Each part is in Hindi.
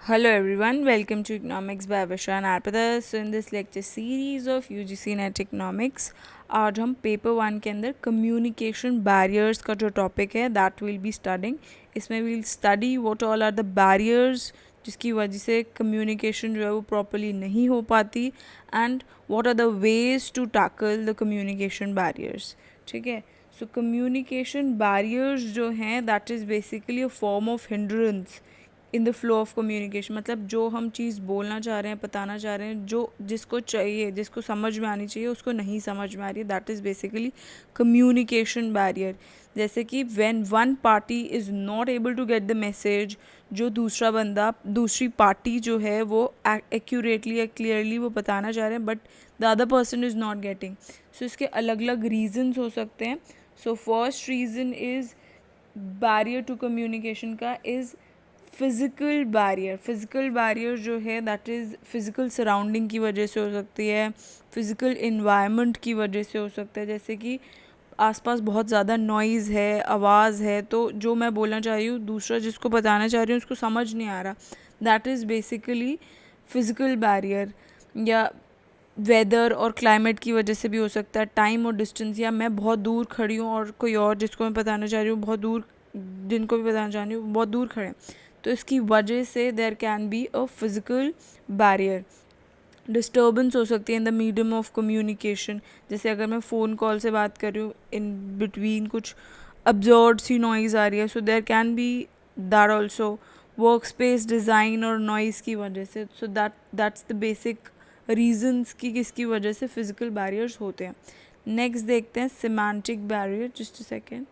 Hello everyone, welcome to Economics by Vishan Arpita. So in this lecture series of UGC Net Economics, आज हम पेपर 1 के अंदर कम्युनिकेशन बैरियर्स का जो टॉपिक है दैट विल बी स्टडिंग. इसमें will study what all are the barriers जिसकी वजह से कम्युनिकेशन जो है वो प्रॉपरली नहीं हो पाती and what are the ways to tackle the communication barriers. ठीक है, सो कम्युनिकेशन बैरियर्स जो हैं that is basically a form of hindrance in the flow of communication. मतलब जो हम चीज़ बोलना चाह रहे हैं, बताना चाह रहे हैं, जो जिसको चाहिए, जिसको समझ में आनी चाहिए, उसको नहीं समझ में आ रही है, that is basically communication barrier. जैसे कि when one party is not able to get the message, जो दूसरा बंदा, दूसरी पार्टी जो है वो एक्यूरेटली या क्लियरली वो बताना चाह रहे हैं but the other person is not getting. So इसके अलग अलग रीजन्स हो सकते हैं. So first reason is barrier to communication का इज़ फिज़िकल बैरियर जो है दैट इज़ फिज़िकल सराउंडिंग की वजह से हो सकती है, फिज़िकल इन्वायरमेंट की वजह से हो सकता है. जैसे कि आसपास बहुत ज़्यादा नॉइज़ है, आवाज़ है, तो जो मैं बोलना चाह रही हूँ दूसरा जिसको बताना चाह रही हूँ उसको समझ नहीं आ रहा, that is basically physical barrier. या वेदर और क्लाइमेट की वजह से भी हो सकता है, टाइम और डिस्टेंस, या मैं बहुत दूर खड़ी हूँ और कोई और जिसको मैं बताना चाह रही हूँ बहुत दूर, जिनको भी बताना चाह रही हूँ बहुत दूर खड़े हैं, तो इसकी वजह से there can be a physical barrier. Disturbance हो सकती है in the medium of communication. जैसे अगर मैं फ़ोन कॉल से बात कर रही हूँ, इन बिटवीन कुछ अब्जॉर्ड सी नॉइज़ आ रही है, so there can be that also work space design और नॉइज़ की वजह से. So that's the basic reasons कि किसकी वजह से फिज़िकल बैरियर्स होते हैं. नेक्स्ट देखते हैं semantic barrier. Just a second.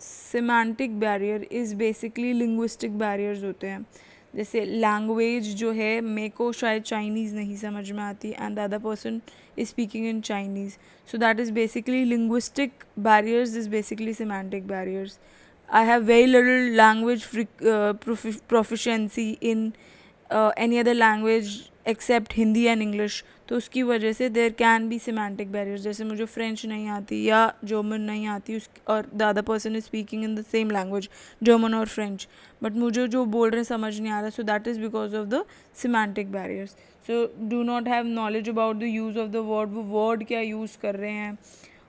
Semantic barrier is basically linguistic barriers होते हैं. जैसे लैंग्वेज जो है, मेरे को शायद चाइनीज़ नहीं समझ में आती and the other person is speaking in Chinese, so that is basically linguistic barriers is basically semantic barriers. I have very little language proficiency in any other language except Hindi and English, तो उसकी वजह से there can be semantic barriers. जैसे मुझे फ्रेंच नहीं आती या जर्मन नहीं आती और the other person is speaking in the same language, German और फ्रेंच, बट मुझे जो बोल रहे हैं समझ नहीं आ रहा, सो that is because of the semantic barriers. So do not have knowledge about the use of the word, वो वर्ड क्या यूज़ कर रहे हैं.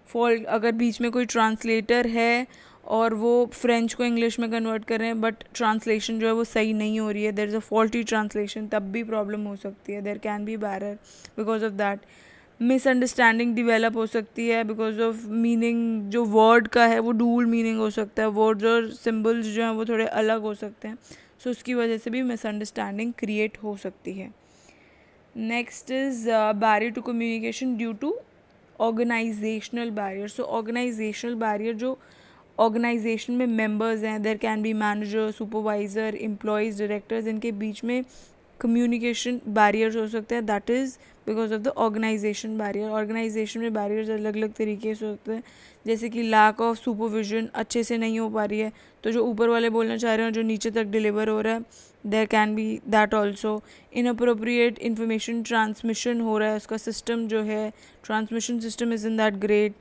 फॉल्ट अगर बीच में कोई ट्रांसलेटर है और वो फ्रेंच को इंग्लिश में कन्वर्ट कर रहे हैं बट ट्रांसलेशन जो है वो सही नहीं हो रही है, there is a faulty translation, तब भी प्रॉब्लम हो सकती है. There can be barrier because of that. Misunderstanding develop हो सकती है बिकॉज ऑफ मीनिंग जो वर्ड का है वो डूल मीनिंग हो सकता है, वर्ड्स और सिम्बल्स जो हैं वो थोड़े अलग हो सकते हैं, सो उसकी वजह से भी मिसअंडरस्टैंडिंग क्रिएट हो सकती है. Next is barrier to communication due to organisational barrier. So organisational barrier, जो ऑर्गेनाइजेशन में मेंबर्स हैं, there can be manager, supervisor, employees, directors, इनके बीच में कम्युनिकेशन बैरियर्स हो सकते हैं, that is because of the organisation barrier. Organisation में बैरियर्स अलग अलग तरीके से होते हैं, जैसे कि लैक ऑफ सुपरविजन, अच्छे से नहीं हो पा रही है, तो जो ऊपर वाले बोलना चाह रहे हैं जो नीचे तक डिलीवर हो रहा है, there can be that also. Inappropriate information transmission हो रहा है, उसका सिस्टम जो है, transmission system is in that great.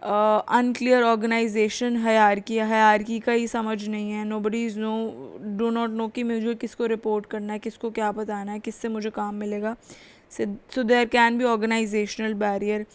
Unclear organisation, hierarchy का ही समझ नहीं है, nobody is know, do not know कि मुझे किसको रिपोर्ट करना है, किसको क्या बताना है, किससे मुझे काम मिलेगा. So there can be organisational barrier.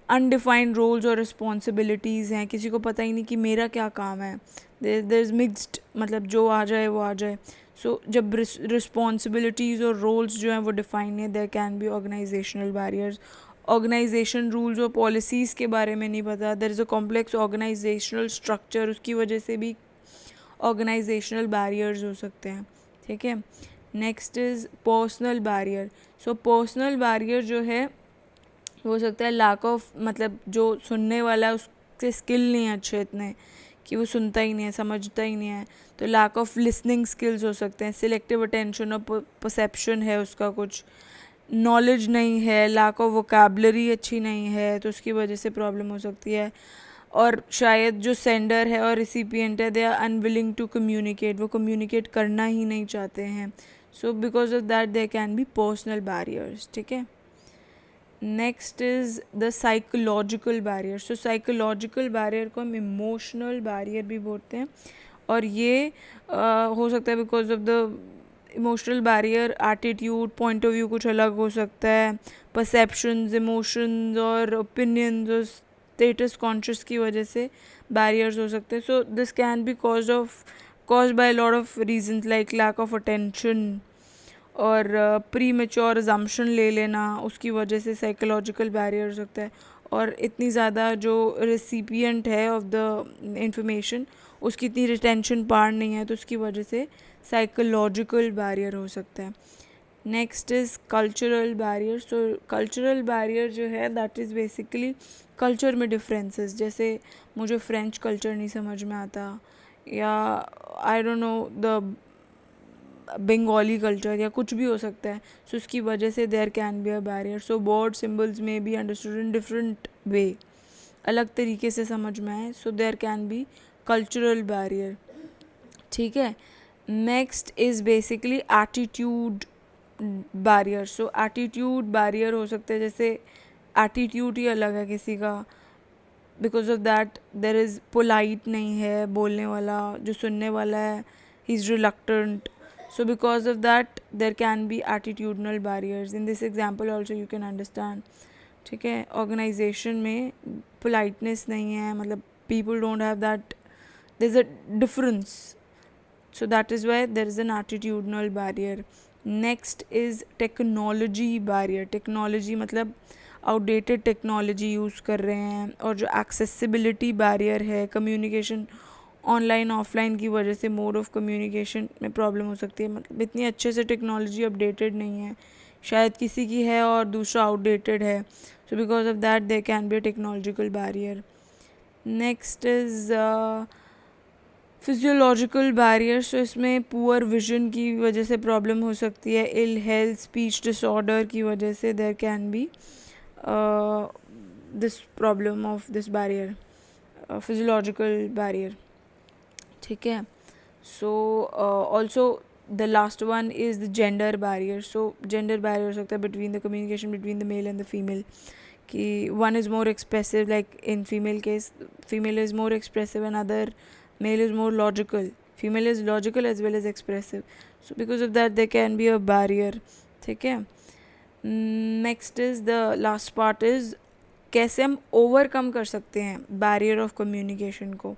Undefined roles और रिस्पॉन्सिबिलिटीज़ हैं, किसी को पता ही नहीं कि मेरा क्या काम है, देयर इज़ मिक्सड, मतलब जो आ जाए वो आ जाए. सो जब रिस्पॉन्सिबिलिटीज़ और रोल्स जो हैं वो डिफाइन है, there can be organisational barriers. Organisation rules और पॉलिसीज़ के बारे में नहीं पता, there is a complex organisational structure, उसकी वजह से भी ऑर्गेनाइजेशनल बैरियर्स हो सकते हैं. ठीक है. Next is personal barrier. So personal barrier जो है हो सकता है लैक ऑफ, मतलब जो सुनने वाला है उसके स्किल नहीं है अच्छे इतने कि वो सुनता ही नहीं है, समझता ही नहीं है, तो लैक ऑफ लिसनिंग स्किल्स हो सकते हैं, सिलेक्टिव अटेंशन और परसेप्शन है उसका, कुछ नॉलेज नहीं है, लैक ऑफ वोकेबलरी अच्छी नहीं है, तो उसकी वजह से प्रॉब्लम हो सकती है. और शायद जो सेंडर है और रिसिपिएंट है, they are unwilling to communicate, वो कम्युनिकेट करना ही नहीं चाहते हैं, so because of that there can be personal barriers. ठीक है. Next is the psychological barrier. So psychological barrier को हम इमोशनल बैरियर भी बोलते हैं, और ये हो सकता है because of the emotional barrier, attitude, point of view कुछ अलग हो सकता है, परसेप्शंस, इमोशंस और ओपिनियंस और स्टेटस कॉन्शियस की वजह से बैरियर्स हो सकते हैं. So this can be caused by a lot of reasons like lack of attention और प्री मेच्योर अजम्पशन ले लेना, उसकी वजह से साइकोलॉजिकल बैरियर हो सकता है. और इतनी ज़्यादा जो रेसिपिएंट है ऑफ द इंफॉर्मेशन उसकी इतनी रिटेंशन पावर नहीं है, तो उसकी वजह से साइकोलॉजिकल बैरियर हो सकता है. Next is cultural barrier. So cultural barrier जो है दैट इज़ बेसिकली कल्चर में डिफरेंसेस. जैसे मुझे फ्रेंच कल्चर नहीं समझ में आता, या I don't know the Bengali culture, या कुछ भी हो सकता है. सो उसकी वजह से there can be a barrier. So word symbols में be understood in different way, अलग तरीके से समझ में आए. So there can be cultural barrier. ठीक है. Next is basically attitude barrier. So attitude barrier हो सकते हैं, जैसे एटीट्यूड ही अलग है किसी का, because of that there is polite नहीं है बोलने वाला, जो सुनने वाला है he is reluctant. So because of that there can be attitudinal barriers. In this example also you can understand. ठीक है. Organization में politeness नहीं है, मतलब people don't have that, there's a difference. So that is why there is an attitudinal barrier. Next is technology barrier. Technology मतलब outdated technology use कर रहे हैं. और जो accessibility barrier है, communication ऑनलाइन ऑफलाइन की वजह से मोड ऑफ कम्युनिकेशन में प्रॉब्लम हो सकती है. मतलब इतनी अच्छे से टेक्नोलॉजी अपडेटेड नहीं है, शायद किसी की है और दूसरा आउटडेटेड है. So because of that there can be a technological barrier. Next is physiological barrier. So इसमें पुअर विजन की वजह से प्रॉब्लम हो सकती है, इल हेल्थ, स्पीच डिसऑर्डर की वजह से there can be this problem of this barrier, physiological barrier. ठीक है. So also the last one is the gender barrier. So gender barrier हो सकता है between the communication between the male and the female, कि one is more expressive, like in female case female is more expressive and other male is more logical. Female is logical as well as expressive. So because of that there can be a barrier. ठीक है. Next is the last part is कैसे हम ओवरकम कर सकते हैं बैरियर ऑफ कम्युनिकेशन को.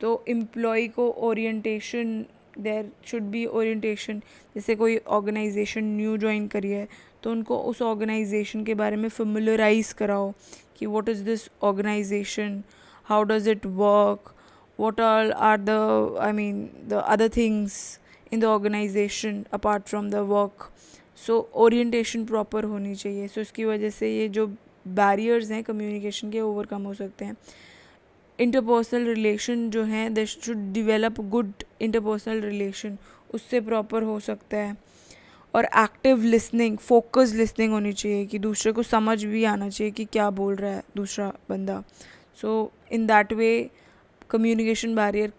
तो एम्प्लॉय को orientation, there should be orientation. जैसे कोई ऑर्गेनाइजेशन न्यू ज्वाइन करी है तो उनको उस ऑर्गेनाइजेशन के बारे में फेमिलराइज कराओ कि what is this organisation, how does it work, what are the I mean the other things in the organisation apart from the work. So orientation proper होनी चाहिए. सो इसकी वजह से ये जो बैरियर्स हैं कम्युनिकेशन के ओवरकम हो सकते हैं. इंटरपर्सनल रिलेशन जो हैं they should develop good interpersonal relation, उससे प्रॉपर हो सकता है. और एक्टिव लिसनिंग, फोकस लिसनिंग होनी चाहिए कि दूसरे को समझ भी आना चाहिए कि क्या बोल रहा है दूसरा बंदा. So in that way communication barrier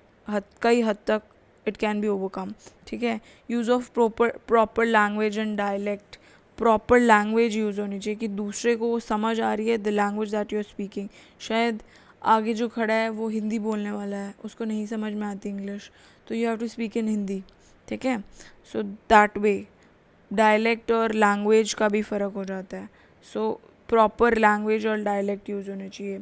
कई हद तक इट कैन बी ओवरकम. ठीक है. Use of proper language and dialect. Proper language use होनी चाहिए कि दूसरे को वो समझ आ रही है the language that you are speaking. शायद आगे जो खड़ा है वो हिंदी बोलने वाला है, उसको नहीं समझ में आती इंग्लिश, तो you have to speak in Hindi. ठीक है. सो दैट वे डायलेक्ट और लैंग्वेज का भी फ़र्क हो जाता है. सो प्रॉपर लैंग्वेज और डायलेक्ट यूज़ होने चाहिए.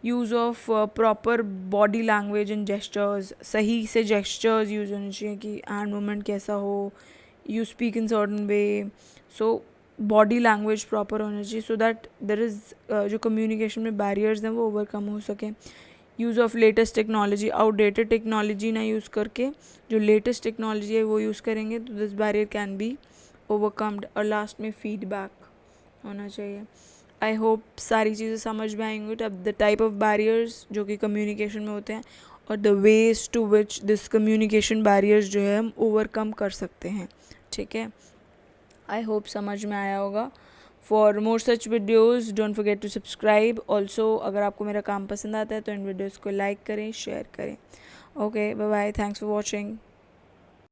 Use of proper body language and gestures. सही से जेस्चर्स यूज़ होने चाहिए कि हैंड मूवमेंट कैसा हो, you speak in certain way. So body language proper होना चाहिए सो दैट देर इज़ जो कम्युनिकेशन में बैरियर्स हैं वो ओवरकम हो सकें. Use of latest technology. Outdated technology ना यूज़ करके जो लेटेस्ट टेक्नोलॉजी है वो यूज़ करेंगे तो this barrier can be overcomed. और लास्ट में फीडबैक होना चाहिए. आई होप सारी चीज़ें समझ में आएंगी. अब द टाइप ऑफ बैरियर्स जो कि कम्युनिकेशन में होते हैं और the ways to which this communication barriers जो है हम ओवरकम कर सकते हैं. ठीक है. आई होप समझ में आया होगा. For more such videos don't forget to subscribe. Also अगर आपको मेरा काम पसंद आता है तो इन वीडियोज़ को लाइक करें, शेयर करें. Okay, bye bye. Thanks for watching.